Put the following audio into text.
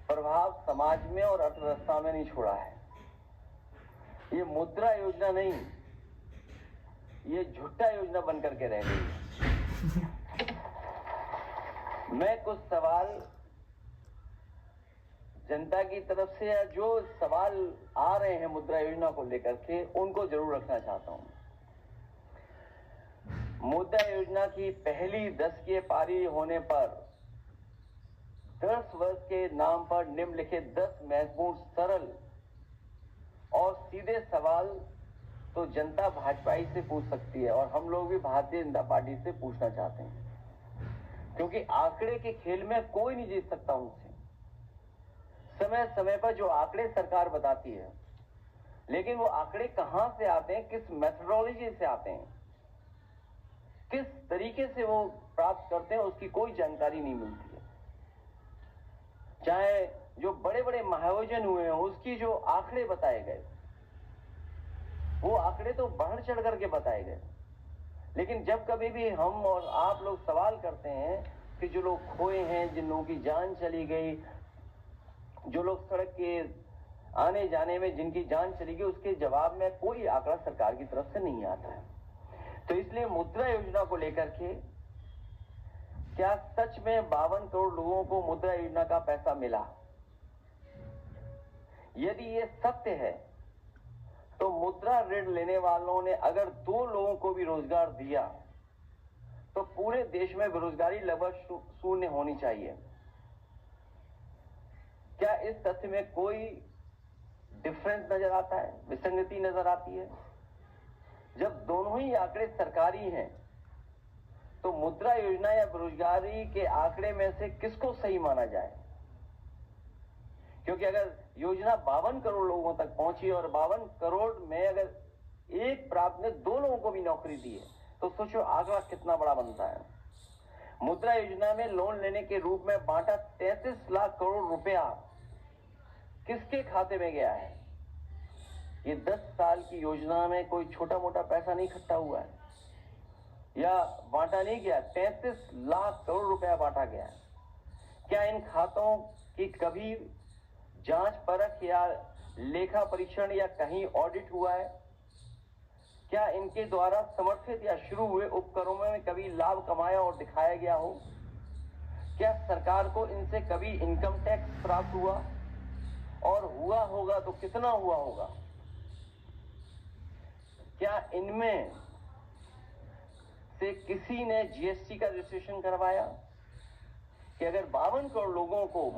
प्रभाव समाज में और अर्थव्यवस्था में नहीं छोड़ा है। ये मुद्रा योजना नहीं, ये झूठा योजना बनकर के रह गई है। मैं कुछ सवाल जनता की तरफ से या जो सवाल आ रहे हैं मुद्रा योजना को लेकर के, उनको जरूर रखना चाहता हूं। मुद्रा योजना की पहली दशकीय पारी होने पर 10 वर्ष के नाम पर निम्नलिखित 10 महत्वपूर्ण, सरल और सीधे सवाल तो जनता भाजपाई से पूछ सकती है, और हम लोग भी भारतीय जनता पार्टी से पूछना चाहते हैं, क्योंकि आंकड़े के खेल में कोई नहीं जीत सकता उनसे। समय समय पर जो आंकड़े सरकार बताती है, लेकिन वो आंकड़े कहां से आते हैं, किस मेथोडोलॉजी से आते हैं, किस तरीके से वो प्राप्त करते हैं, उसकी कोई जानकारी नहीं मिलती है। चाहे जो बड़े बड़े महाआयोजन हुए हैं, उसकी जो आंकड़े बताए गए, वो आंकड़े तो बढ़ चढ़ करके बताए गए, लेकिन जब कभी भी हम और आप लोग सवाल करते हैं कि जो लोग खोए हैं, जिन लोगों की जान चली गई, जो लोग सड़क के आने जाने में जिनकी जान चली गई, उसके जवाब में कोई आंकड़ा सरकार की तरफ से नहीं आता है। तो इसलिए मुद्रा योजना को लेकर के, क्या सच में 52 करोड़ लोगों को मुद्रा योजना का पैसा मिला? यदि ये सत्य है तो मुद्रा ऋण लेने वालों ने अगर 2 लोगों को भी रोजगार दिया तो पूरे देश में बेरोजगारी लगभग शून्य होनी चाहिए। क्या इस तथ्य में कोई डिफरेंस नजर आता है, विसंगति नजर आती है? जब दोनों ही आंकड़े सरकारी हैं, तो मुद्रा योजना या बेरोजगारी के आंकड़े में से किसको सही माना जाए? क्योंकि अगर योजना 52 करोड़ लोगों तक पहुंची और 52 करोड़ में अगर एक प्राप्त ने 2 लोगों को भी नौकरी दी है, तो सोचो आंकड़ा कितना बड़ा बनता है। मुद्रा योजना में लोन लेने के रूप में बांटा 33 लाख करोड़ रुपया किसके खाते में गया है? ये 10 साल की योजना में कोई छोटा मोटा पैसा नहीं इकट्ठा हुआ है या बांटा नहीं गया, 33 लाख करोड़ रुपया बांटा गया है। क्या इन खातों की कभी जांच परख या लेखा परीक्षण या कहीं ऑडिट हुआ है? क्या इनके द्वारा समर्थित या शुरू हुए उपक्रमों में कभी लाभ कमाया और दिखाया गया हो? क्या सरकार को इनसे कभी इनकम टैक्स प्राप्त हुआ, और हुआ होगा तो कितना हुआ होगा? क्या इनमें से किसी ने जीएसटी का रजिस्ट्रेशन करवाया? कि अगर 52 करोड़ लोगों को